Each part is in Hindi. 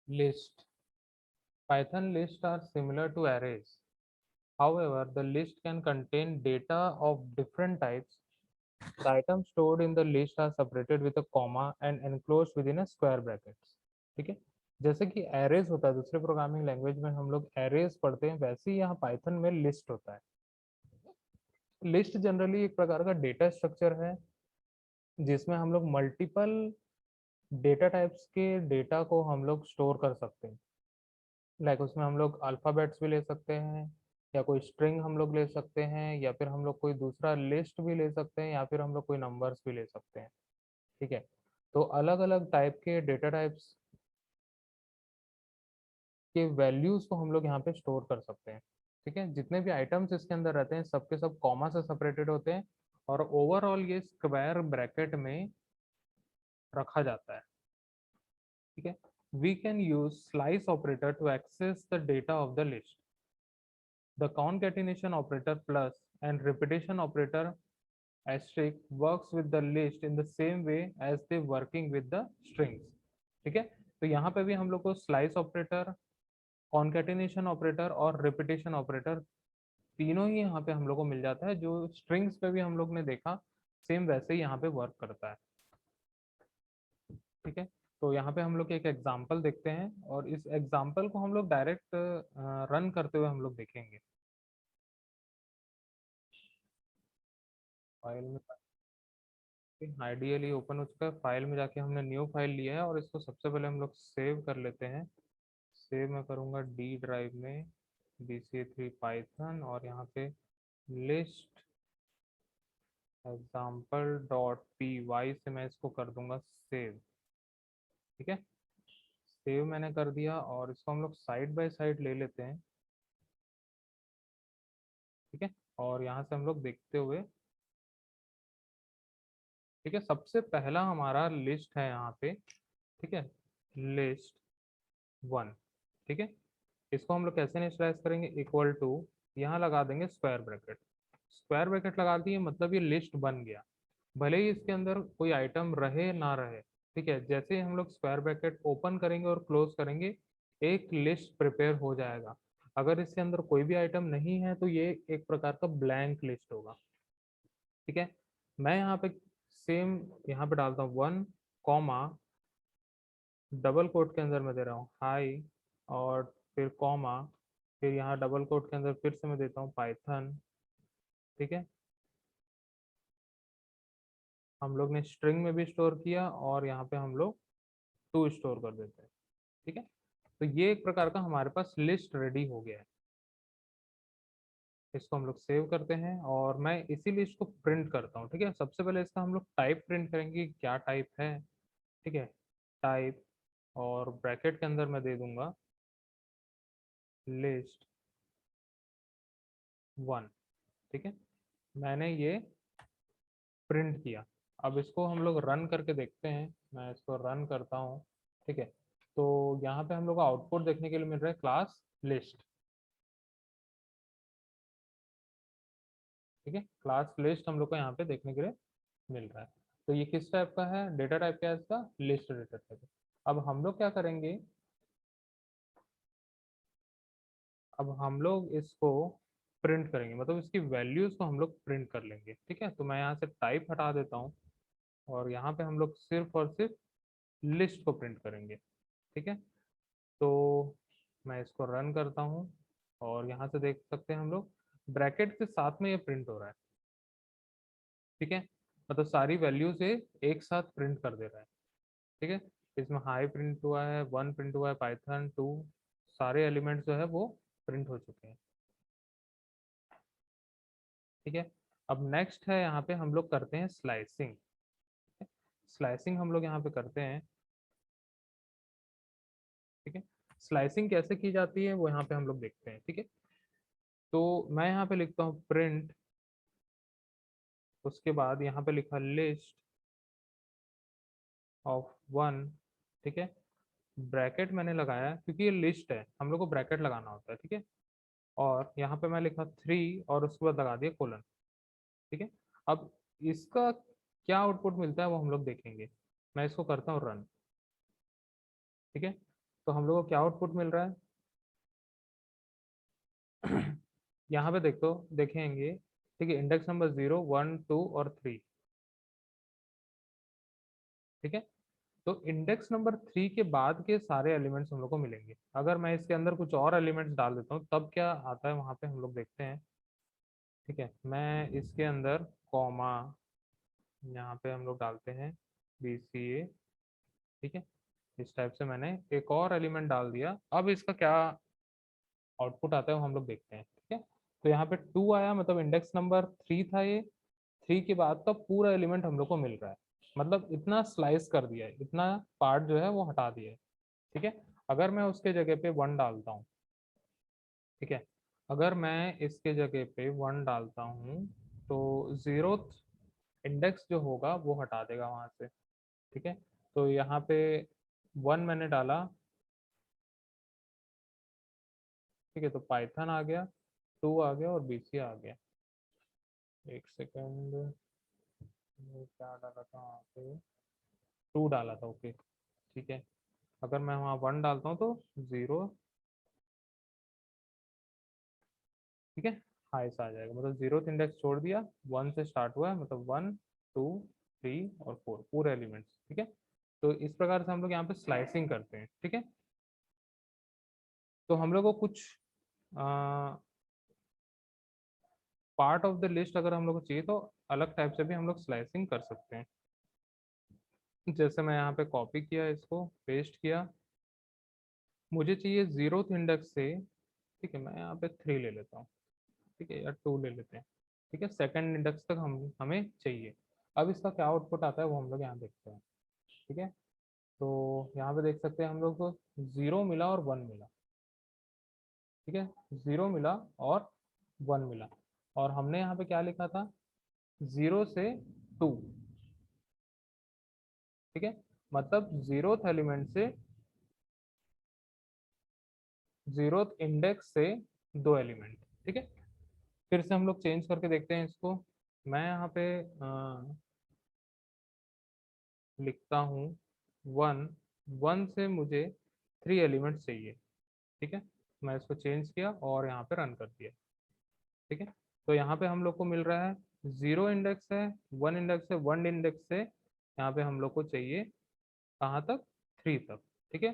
List. Python lists are similar to arrays. However, the list can contain data of different types. The items stored in the list are separated with a comma and enclosed within a square brackets. ठीक है, जैसे कि एरेज होता है दूसरे प्रोग्रामिंग लैंग्वेज में हम लोग एरेज पढ़ते हैं, वैसे ही यहाँ पाइथन में लिस्ट होता है। लिस्ट जनरली एक प्रकार का डेटा स्ट्रक्चर है जिसमें हम लोग मल्टीपल डेटा टाइप्स के डेटा को हम लोग स्टोर कर सकते हैं। लाइक उसमें हम लोग अल्फ़ाबेट्स भी ले सकते हैं, या कोई स्ट्रिंग हम लोग ले सकते हैं, या फिर हम लोग कोई दूसरा लिस्ट भी ले सकते हैं, या फिर हम लोग कोई नंबर्स भी ले सकते हैं। ठीक है, तो अलग अलग टाइप के डेटा टाइप्स के वैल्यूज को हम लोग यहाँ पे स्टोर कर सकते हैं। ठीक है, जितने भी आइटम्स इसके अंदर रहते हैं सबके सब कॉमा से सेपरेटेड होते हैं, और ओवरऑल ये स्क्वायर ब्रैकेट में रखा जाता है। ठीक है, we can use slice operator to access the data of the list. The concatenation operator plus and repetition operator asterisk works with the list in the same way as they working with the strings। ठीक है, तो यहाँ पे भी हम लोग को स्लाइस ऑपरेटर, कॉन्केटिनेशन ऑपरेटर और रिपीटेशन ऑपरेटर तीनों ही यहाँ पे हम लोग को मिल जाता है, जो स्ट्रिंग्स पे भी हम लोग ने देखा सेम वैसे ही यहाँ पे वर्क करता है। ठीक है, तो यहाँ पे हम लोग एक एग्जांपल देखते हैं, और इस एग्जांपल को हम लोग डायरेक्ट रन करते हुए हम लोग देखेंगे। फाइल में आइडियली ओपन हो चुका है, फाइल में जाके हमने न्यू फाइल लिया है, और इसको सबसे पहले हम लोग सेव कर लेते हैं। सेव मैं करूँगा डी ड्राइव में, BCA3 पाइथन, और यहाँ पे list example dot P Y से मैं इसको कर दूंगा सेव। ठीक है, सेव मैंने कर दिया, और इसको हम लोग साइड बाय साइड ले लेते हैं। ठीक है, और यहाँ से हम लोग देखते हुए, ठीक है, सबसे पहला हमारा लिस्ट है यहाँ पे। ठीक है, लिस्ट 1। ठीक है, इसको हम लोग कैसे इनिशियलाइज करेंगे, इक्वल टू, यहाँ लगा देंगे स्क्वायर ब्रैकेट। स्क्वायर ब्रैकेट लगा दिए मतलब ये लिस्ट बन गया, भले ही इसके अंदर कोई आइटम रहे ना रहे। ठीक है, जैसे ही हम लोग स्क्वायर ब्रैकेट ओपन करेंगे और क्लोज करेंगे, एक लिस्ट प्रिपेयर हो जाएगा। अगर इसके अंदर कोई भी आइटम नहीं है तो ये एक प्रकार का ब्लैंक लिस्ट होगा। ठीक है, मैं यहाँ पे सेम यहाँ पे डालता हूँ 1 कॉमा, डबल कोट के अंदर मैं दे रहा हूँ हाई, और फिर कॉमा, फिर यहाँ डबल कोट के अंदर फिर से मैं देता हूँ पाइथन। ठीक है, हम लोग ने स्ट्रिंग में भी स्टोर किया, और यहाँ पे हम लोग टू स्टोर कर देते हैं। ठीक है, तो ये एक प्रकार का हमारे पास लिस्ट रेडी हो गया है। इसको हम लोग सेव करते हैं, और मैं इसी लिस्ट को प्रिंट करता हूँ। ठीक है, सबसे पहले इसका हम लोग टाइप प्रिंट करेंगे, क्या टाइप है। ठीक है, टाइप, और ब्रैकेट के अंदर मैं दे दूंगा लिस्ट 1। ठीक है, मैंने ये प्रिंट किया। अब इसको हम लोग रन करके देखते हैं, मैं इसको रन करता हूँ। ठीक है, तो यहाँ पे हम लोग को आउटपुट देखने के लिए मिल रहा है क्लास लिस्ट। ठीक है, क्लास लिस्ट हम लोग को यहाँ पे देखने के लिए मिल रहा है। तो ये किस टाइप का है, डेटा टाइप क्या है इसका, लिस्ट डेटा टाइप। अब हम लोग क्या करेंगे, अब हम लोग इसको प्रिंट करेंगे, मतलब इसकी वैल्यूज को हम लोग प्रिंट कर लेंगे। ठीक है, तो मैं यहाँ से टाइप हटा देता हूँ, और यहाँ पे हम लोग सिर्फ और सिर्फ लिस्ट को प्रिंट करेंगे। ठीक है, तो मैं इसको रन करता हूँ, और यहाँ से देख सकते हैं हम लोग ब्रैकेट के साथ में ये प्रिंट हो रहा है। ठीक है, मतलब सारी वैल्यू से एक साथ प्रिंट कर दे रहा है। ठीक है, इसमें हाई प्रिंट हुआ है, 1 प्रिंट हुआ है, पाइथन 2, सारे एलिमेंट्स जो है वो प्रिंट हो चुके हैं। ठीक है, अब नेक्स्ट है, यहाँ पे हम लोग करते हैं स्लाइसिंग। स्लाइसिंग हम लोग यहाँ पे करते हैं। ठीक है, स्लाइसिंग कैसे की जाती है वो यहाँ पे हम लोग देखते हैं। ठीक है, तो मैं यहाँ पे लिखता हूँ प्रिंट, उसके बाद यहाँ पे लिखा लिस्ट ऑफ 1। ठीक है, ब्रैकेट मैंने लगाया क्योंकि ये लिस्ट है, हम लोग को ब्रैकेट लगाना होता है। ठीक है, और यहाँ पे मैं लिखा 3, और उसके बाद लगा दिया कोलन। ठीक है, अब इसका क्या आउटपुट मिलता है वो हम लोग देखेंगे। मैं इसको करता हूँ रन। ठीक है, तो हम लोग को क्या आउटपुट मिल रहा है? यहाँ पे देखो देखेंगे, ठीक है, इंडेक्स नंबर 0, 1, 2 और 3, ठीक है। तो इंडेक्स नंबर 3 के बाद के सारे एलिमेंट्स हम लोग को मिलेंगे। अगर मैं इसके अंदर कुछ और एलिमेंट्स डाल देता हूँ तब क्या आता है वहां पे हम लोग देखते हैं, ठीक है। मैं इसके अंदर कॉमा, यहाँ पे हम लोग डालते हैं BCA, ठीक है। इस टाइप से मैंने एक और एलिमेंट डाल दिया। अब इसका क्या आउटपुट आता है वो हम लोग देखते हैं, ठीक है। तो यहाँ पे 2 आया, मतलब इंडेक्स नंबर 3 था ये। 3 के बाद का पूरा एलिमेंट हम लोग को मिल रहा है, मतलब इतना स्लाइस कर दिया है, इतना पार्ट जो है वो हटा दिया है, ठीक है। अगर मैं उसके जगह पे 1 डालता हूँ, ठीक है, अगर मैं इसके जगह पे 1 डालता हूँ तो 0th इंडेक्स जो होगा वो हटा देगा वहां से, ठीक है। तो यहाँ पे 1 मैंने डाला, ठीक है, तो पाइथन आ गया, 2 आ गया और BC आ गया। एक सेकेंड, क्या डाला था वहाँ पे? 2 डाला था, ओके, ठीक है। अगर मैं वहाँ 1 डालता हूँ तो 0, ठीक है, हाईएस्ट आ जाएगा, मतलब 0th इंडेक्स छोड़ दिया, 1 से स्टार्ट हुआ है, मतलब 1, 2, 3 और 4 पूरे एलिमेंट्स, ठीक है। तो इस प्रकार से हम लोग यहाँ पे स्लाइसिंग करते हैं, ठीक है। तो हम लोग को कुछ पार्ट ऑफ द लिस्ट अगर हम लोग को चाहिए तो अलग टाइप से भी हम लोग स्लाइसिंग कर सकते हैं। जैसे मैं यहाँ पे कॉपी किया, इसको पेस्ट किया, मुझे चाहिए 0th इंडेक्स से, ठीक है, मैं यहाँ पे 3 ले लेता हूँ, ठीक है, या 2 ले लेते हैं, ठीक है, सेकंड इंडेक्स तक हम हमें चाहिए। अब इसका क्या आउटपुट आता है वो हम लोग यहाँ देखते हैं, ठीक है। तो यहाँ पे देख सकते हैं हम लोग को 0 मिला और 1 मिला, ठीक है, 0 मिला और 1 मिला। और हमने यहाँ पे क्या लिखा था? 0 से 2, ठीक है, मतलब 0th एलिमेंट से, 0th इंडेक्स से 2 एलिमेंट, ठीक है। फिर से हम लोग चेंज करके देखते हैं इसको। मैं यहाँ पे लिखता हूँ 1, 1 से मुझे 3 एलिमेंट्स चाहिए, ठीक है। मैं इसको चेंज किया और यहाँ पे रन कर दिया, ठीक है। तो यहाँ पे हम लोग को मिल रहा है 0 इंडेक्स है, 1 इंडेक्स है, 1 इंडेक्स से यहाँ पे हम लोग को चाहिए कहाँ तक? 3 तक, ठीक है।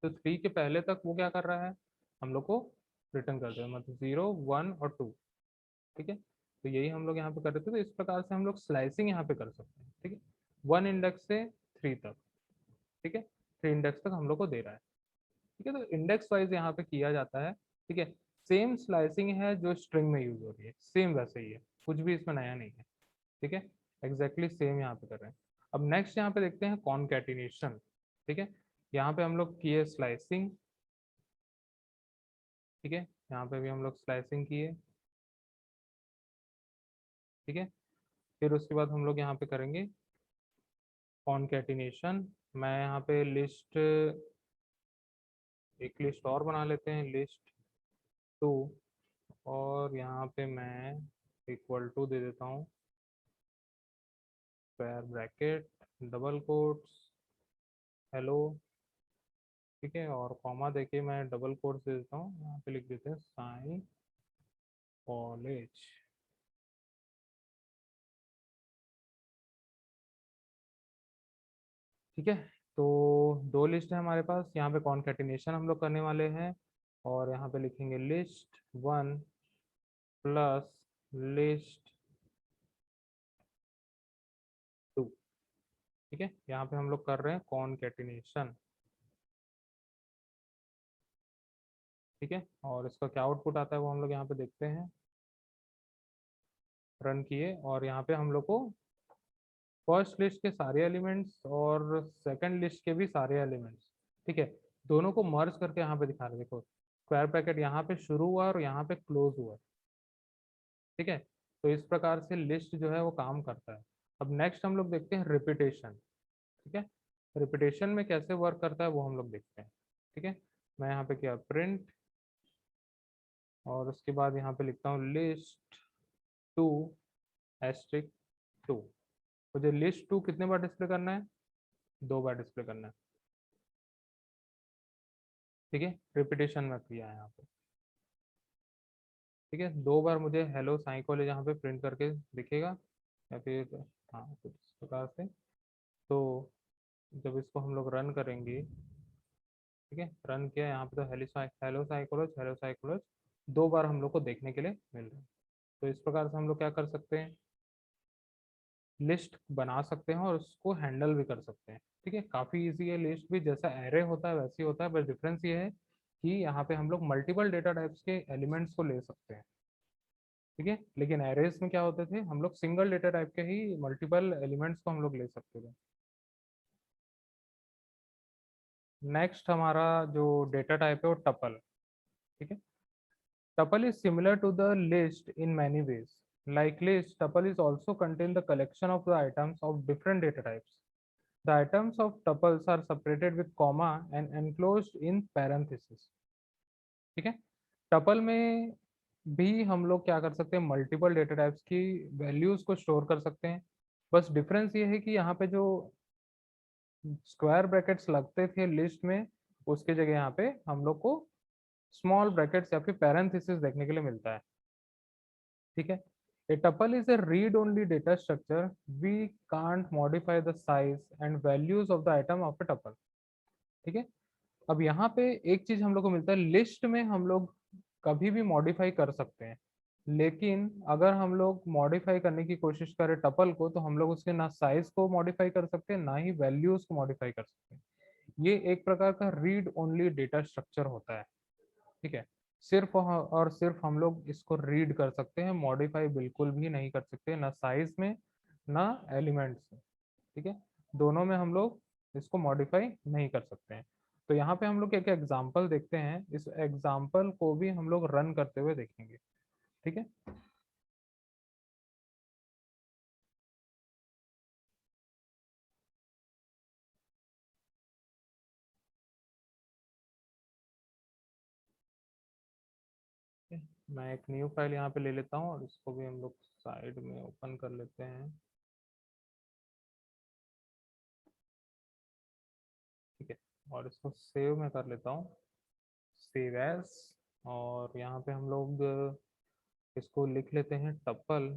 तो 3 के पहले तक वो क्या कर रहा है? हम लोग को रिटर्न कर दे, मतलब 0, 1 और 2, ठीक है। तो यही हम लोग यहाँ पे कर रहे थे। तो इस प्रकार से हम लोग स्लाइसिंग यहाँ पे कर सकते हैं, ठीक है। 1 इंडेक्स से 3 तक, ठीक है, 3 इंडेक्स तक हम लोग को दे रहा है, ठीक है। तो इंडेक्स वाइज यहाँ पे किया जाता है, ठीक है। सेम स्लाइसिंग है जो स्ट्रिंग में यूज हो रही है, सेम वैसे ही है, कुछ भी इसमें नया नहीं है, ठीक है। एग्जैक्टली सेम यहाँ पे कर रहे हैं। अब नेक्स्ट यहाँ पे देखते हैं कॉन्कैटिनेशन, ठीक है। यहाँ पे हम लोग किए स्लाइसिंग, ठीक है, यहाँ पे भी हम लोग स्लाइसिंग किए, ठीक है। फिर उसके बाद हम लोग यहाँ पे करेंगे कॉन्कैटिनेशन। मैं यहाँ पे लिस्ट, एक लिस्ट और बना लेते हैं, लिस्ट 2, और यहाँ पे मैं इक्वल टू दे देता हूँ, square bracket, double quotes, hello, ठीक है, और कॉमा देके मैं डबल कोट्स दे देता हूँ, यहाँ पे लिख देते हैं साइन कॉलेज, ठीक है। तो 2 लिस्ट है हमारे पास, यहाँ पे कॉन्कैटिनेशन हम लोग करने वाले हैं, और यहाँ पे लिखेंगे लिस्ट 1 प्लस लिस्ट 2, ठीक है। यहाँ पे हम लोग कर रहे हैं कॉन्कैटिनेशन, ठीक है। और इसका क्या आउटपुट आता है वो हम लोग यहाँ पे देखते हैं। रन किए और यहाँ पे हम लोग को फर्स्ट लिस्ट के सारे एलिमेंट्स और सेकंड लिस्ट के भी सारे एलिमेंट्स, ठीक है, दोनों को मर्ज करके यहाँ पे दिखा रहे हैं। देखो स्क्वायर ब्रैकेट यहाँ पे शुरू हुआ और यहाँ पे क्लोज हुआ, ठीक है। तो इस प्रकार से लिस्ट जो है वो काम करता है। अब नेक्स्ट हम लोग देखते हैं रिपीटेशन, ठीक है। रिपीटेशन में कैसे वर्क करता है वो हम लोग देखते हैं, ठीक है। मैं यहाँ पे किया प्रिंट, और उसके बाद यहाँ पे लिखता हूँ लिस्ट 2 एस्ट्रिक 2। मुझे लिस्ट 2 कितने बार डिस्प्ले करना है? 2 बार डिस्प्ले करना है, ठीक है, रिपीटेशन में किया है यहाँ पे। ठीक है, 2 बार मुझे हेलो साई कॉलेज यहाँ पे प्रिंट करके दिखेगा, या फिर हाँ कुछ इस प्रकार से। तो जब इसको हम लोग रन करेंगे, ठीक है, रन किया यहाँ पे तो हेलो साइकोलॉज, हेलो साइकोलॉज 2 बार हम लोग को देखने के लिए मिल रहा है। तो इस प्रकार से हम लोग क्या कर सकते हैं, लिस्ट बना सकते हैं और उसको हैंडल भी कर सकते हैं। ठीक है, काफ़ी इजी है, लिस्ट भी जैसा एरे होता है वैसे ही होता है, बस डिफरेंस ये है कि यहाँ पे हम लोग मल्टीपल डेटा टाइप्स के एलिमेंट्स को ले सकते हैं। ठीक है, लेकिन एरेज में क्या होते थे, हम लोग सिंगल डेटा टाइप के ही मल्टीपल एलिमेंट्स को हम लोग ले सकते थे। नेक्स्ट हमारा जो डेटा टाइप है वो टपल। ठीक है, tuple is similar to the list in many ways. Like list, tuple is also contain the collection of the items of different data types. The items of tuples are separated with comma and enclosed in parentheses. ठीक है, टपल में भी हम लोग क्या कर सकते हैं, मल्टीपल डेटा टाइप्स की वैल्यूज को स्टोर कर सकते हैं। बस डिफरेंस ये है कि यहाँ पे जो स्क्वायर ब्रैकेट्स लगते थे लिस्ट में, उसके जगह यहाँ पे हम लोग को स्मॉल ब्रैकेट्स या फिर पैरेंथेसिस देखने के लिए मिलता है। ठीक है, a tuple is a read only data structure. We can't modify the size and values of the item of a tuple. ठीक है, अब यहाँ पे एक चीज हम लोग को मिलता है, लिस्ट में हम लोग कभी भी मॉडिफाई कर सकते हैं, लेकिन अगर हम लोग मॉडिफाई करने की कोशिश करें टपल को, तो हम लोग उसके ना साइज को मॉडिफाई कर सकते हैं ना ही वैल्यूज को मॉडिफाई कर सकते हैं। ये एक प्रकार का रीड ओनली डेटा स्ट्रक्चर होता है। ठीक है, सिर्फ और सिर्फ हम लोग इसको रीड कर सकते हैं, मॉडिफाई बिल्कुल भी नहीं कर सकते, ना साइज में ना एलिमेंट्स में। ठीक है, दोनों में हम लोग इसको मॉडिफाई नहीं कर सकते हैं। तो यहाँ पे हम लोग एक एग्जांपल देखते हैं, इस एग्जांपल को भी हम लोग रन करते हुए देखेंगे। ठीक है, मैं एक न्यू फाइल यहाँ पे ले लेता हूँ और इसको भी हम लोग साइड में ओपन कर लेते हैं। ठीक है, और इसको सेव में कर लेता हूँ, सेव एज। और यहाँ पे हम लोग इसको लिख लेते हैं tuple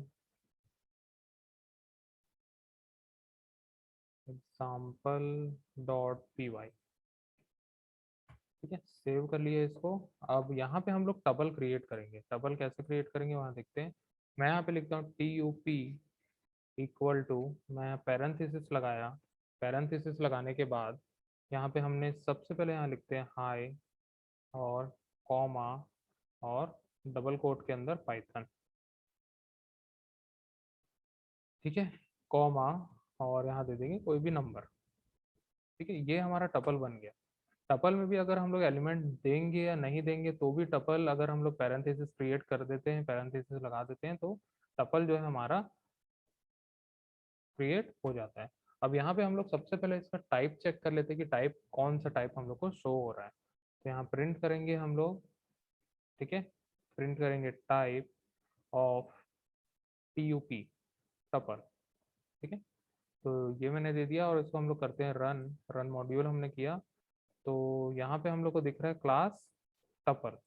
example dot P Y. ठीक है, सेव कर लिए इसको। अब यहाँ पे हम लोग टपल क्रिएट करेंगे, टपल कैसे क्रिएट करेंगे वहाँ देखते हैं। मैं यहाँ पे लिखता हूँ T U P equal to, मैं पैरेंथेसिस लगाया, पैरेंथेसिस लगाने के बाद यहाँ पे हमने सबसे पहले यहाँ लिखते हैं हाई और कॉमा और डबल कोट के अंदर पाइथन। ठीक है, कॉमा और यहाँ दे देंगे कोई भी नंबर। ठीक है, ये हमारा टपल बन गया। टपल में भी अगर हम लोग एलिमेंट देंगे या नहीं देंगे तो भी टपल, अगर हम लोग पैरेंथेसिस क्रिएट कर देते हैं, पैरेंथेसिस लगा देते हैं, तो टपल जो है हमारा क्रिएट हो जाता है। अब यहाँ पे हम लोग सबसे पहले इसका टाइप चेक कर लेते हैं कि टाइप कौन सा टाइप हम लोग को शो हो रहा है। तो यहाँ प्रिंट करेंगे हम लोग। ठीक है, प्रिंट करेंगे type of T U P, tuple. ठीक है, तो ये मैंने दे दिया और इसको हम लोग करते हैं रन। रन मॉड्यूल हमने किया, तो यहाँ पे हम लोग को दिख रहा है क्लास टपल।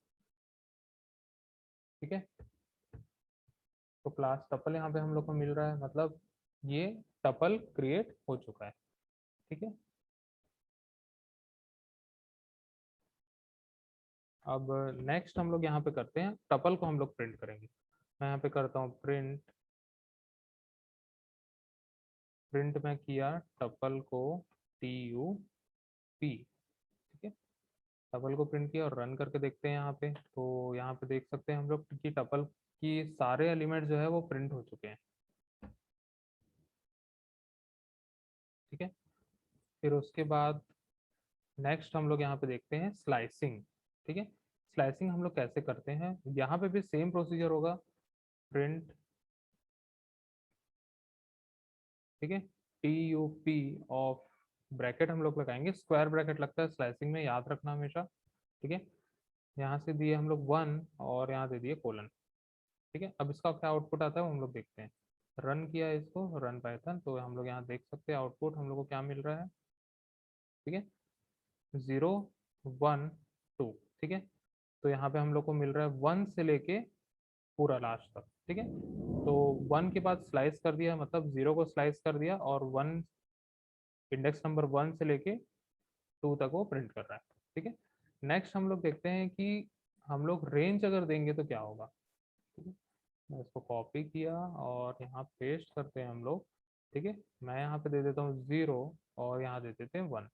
ठीक है, तो क्लास टपल यहाँ पे हम लोग को मिल रहा है, मतलब ये टपल क्रिएट हो चुका है। ठीक है, अब नेक्स्ट हम लोग यहाँ पे करते हैं, टपल को हम लोग प्रिंट करेंगे। मैं यहाँ पे करता हूँ प्रिंट, प्रिंट में किया टपल को टी यू पी। ठीक है, टपल को प्रिंट किया और रन करके देखते हैं यहाँ पे, तो यहाँ पे देख सकते हैं हम लोग कि टपल की सारे एलिमेंट जो है वो प्रिंट हो चुके हैं। ठीक है, फिर उसके बाद नेक्स्ट हम लोग यहाँ पे देखते हैं स्लाइसिंग। ठीक है, स्लाइसिंग हम लोग कैसे करते हैं, यहाँ पे भी सेम प्रोसीजर होगा, प्रिंट। ठीक है, T U P of bracket हम लोग लगाएंगे, स्क्वायर ब्रैकेट लगता है स्लाइसिंग में, याद रखना हमेशा। ठीक है, यहाँ से दिए हम लोग 1 और यहाँ दे दिए कोलन। ठीक है, अब इसका क्या आउटपुट आता है वो हम लोग देखते हैं। रन किया इसको, रन पाइथन, तो हम लोग यहाँ देख सकते हैं आउटपुट हम लोग को क्या मिल रहा है। ठीक है, 0 1 2। ठीक है, तो यहाँ पे हम लोग को मिल रहा है 1 से लेके पूरा लास्ट तक। ठीक है, तो 1 के बाद स्लाइस कर दिया, मतलब 0 को स्लाइस कर दिया और 1 इंडेक्स नंबर 1 से लेके 2 तक वो प्रिंट कर रहा है। ठीक है, नेक्स्ट हम लोग देखते हैं कि हम लोग रेंज अगर देंगे तो क्या होगा। ठीक है, मैं इसको कॉपी किया और यहाँ पेस्ट करते हैं हम लोग। ठीक है, मैं यहाँ पे दे देता हूँ 0 और यहाँ दे देते हैं 1।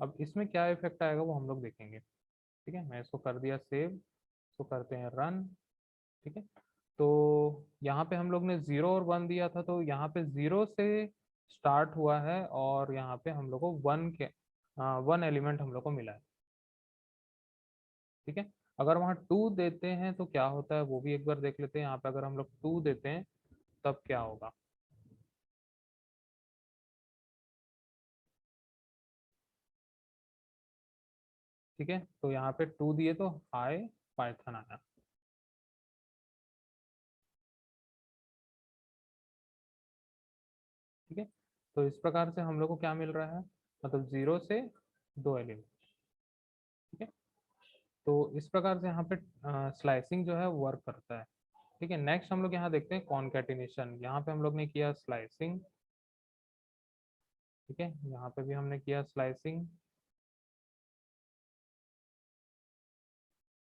अब इसमें क्या इफेक्ट आएगा वो हम लोग देखेंगे। ठीक है, मैं इसको कर दिया सेव, इसको करते हैं रन। ठीक है, तो यहाँ पे हम लोग ने 0 और 1 दिया था, तो यहाँ पे 0 से स्टार्ट हुआ है और यहाँ पे हम लोग को 1 एलिमेंट हम लोग को मिला है। ठीक है, अगर वहाँ 2 देते हैं तो क्या होता है वो भी एक बार देख लेते हैं। यहाँ पे अगर हम लोग 2 देते हैं तब क्या होगा। ठीक है, तो यहाँ पे 2 दिए तो हाई पाइथन आया। ठीक है, तो इस प्रकार से हम लोग को क्या मिल रहा है, मतलब 0 से 2 एलिमेंट। ठीक है, तो इस प्रकार से यहाँ पे स्लाइसिंग जो है वर्क करता है। ठीक है, नेक्स्ट हम लोग यहाँ देखते हैं कॉन्कैटिनेशन। यहाँ पे हम लोग ने किया स्लाइसिंग। ठीक है, यहाँ पे भी हमने किया स्लाइसिंग।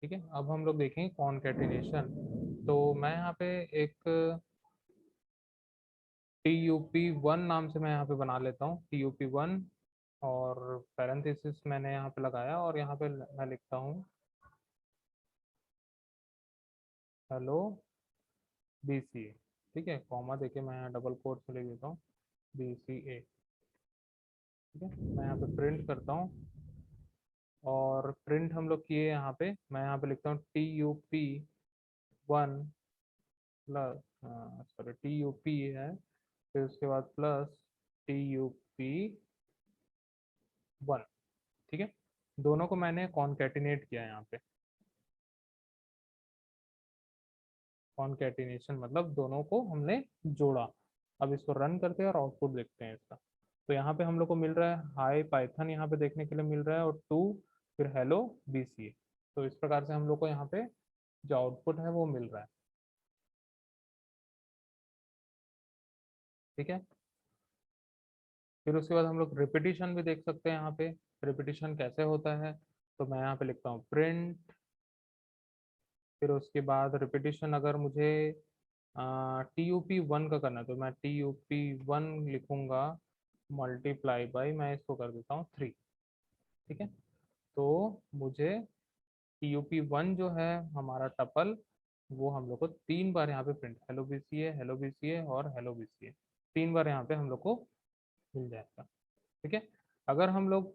ठीक है, अब हम लोग देखेंगे कॉन्कैटिनेशन। तो मैं यहाँ पे एक TUP1 नाम से मैं यहाँ पे बना लेता हूँ, TUP1, और पैरेंथेसिस मैंने यहाँ पे लगाया और यहाँ पे मैं लिखता हूँ हेलो BCA। ठीक है, कॉमा देके मैं यहाँ डबल कोट से लिख देता हूँ BCA। ठीक है, मैं यहाँ पे प्रिंट करता हूँ और प्रिंट हम लोग किए यहाँ पे, मैं यहाँ पे लिखता हूँ TUP1 प्लस, सॉरी TUP है, फिर उसके बाद प्लस TUP1। ठीक है, दोनों को मैंने कॉन्कैटिनेट किया यहाँ पे। कॉन्कैटिनेशन मतलब दोनों को हमने जोड़ा। अब इसको रन करते हैं और आउटपुट देखते हैं इसका। तो यहाँ पे हम लोग को मिल रहा है हाई पाइथन, यहाँ पे देखने के लिए मिल रहा है, और 2 फिर हेलो BCA। तो इस प्रकार से हम लोग को यहाँ पे जो आउटपुट है वो मिल रहा है। ठीक है, फिर उसके बाद हम लोग रिपीटिशन भी देख सकते हैं। यहाँ पे रिपीटिशन कैसे होता है, तो मैं यहाँ पे लिखता हूँ प्रिंट, फिर उसके बाद रिपीटिशन अगर मुझे TUP1 का करना है तो मैं TUP1 लिखूंगा मल्टीप्लाई बाई, मैं इसको कर देता हूँ 3। ठीक है, तो मुझे TUP1 जो है हमारा टपल, वो हम लोग को 3 बार यहाँ पे print, hello BCA, hello BCA और हेलो BCA, 3 बार यहाँ पे हम लोग को मिल जाएगा। ठीक है, अगर हम लोग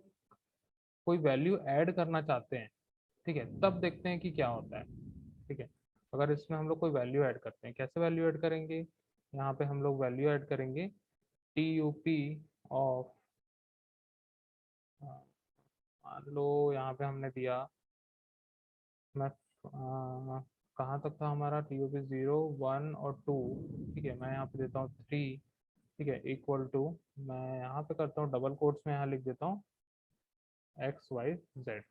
कोई वैल्यू ऐड करना चाहते हैं, ठीक है, तब देखते हैं कि क्या होता है। ठीक है, अगर इसमें हम लोग कोई वैल्यू ऐड करते हैं, कैसे वैल्यू ऐड करेंगे, यहाँ पे हम लोग वैल्यू ऐड करेंगे TUP ऑफ, मान लो यहाँ पे हमने दिया, मैं कहाँ तक था हमारा, TUP 0 1 और 2। ठीक है, मैं यहाँ पे देता हूँ 3। ठीक है, इक्वल टू, मैं यहाँ पे करता हूँ डबल कोट्स में, यहाँ लिख देता हूँ XYZ।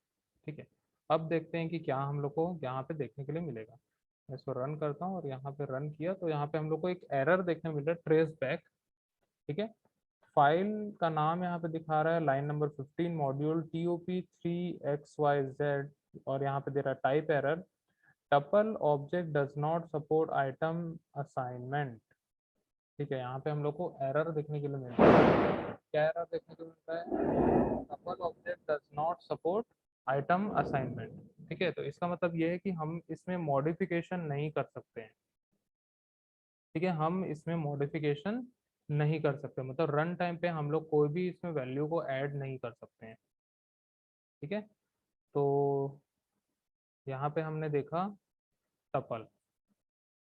ठीक है, अब देखते हैं कि क्या हम लोग को यहाँ पे देखने के लिए मिलेगा। मैं इसको रन करता हूँ और यहाँ पे रन किया तो यहाँ पे हम लोग को एक एरर देखने मिल रहा है, ट्रेस बैक। ठीक है, फाइल का नाम यहाँ पे दिखा रहा है लाइन नंबर 15 मॉड्यूल TUP3XYZ, और यहाँ पे दे रहा है type error, tuple object does not support item assignment. ठीक है, यहाँ पे हम लोग को एरर देखने के लिए मिल रहा है। क्या एरर देखने को मिल रहा है, tuple object does not support item assignment. ठीक है, तो इसका मतलब ये है कि हम इसमें मॉडिफिकेशन नहीं कर सकते हैं। ठीक है, हम इसमें मॉडिफिकेशन नहीं कर सकते, मतलब रन टाइम पे हम लोग कोई भी इसमें वैल्यू को ऐड नहीं कर सकते हैं। ठीक है, तो यहाँ पे हमने देखा टपल।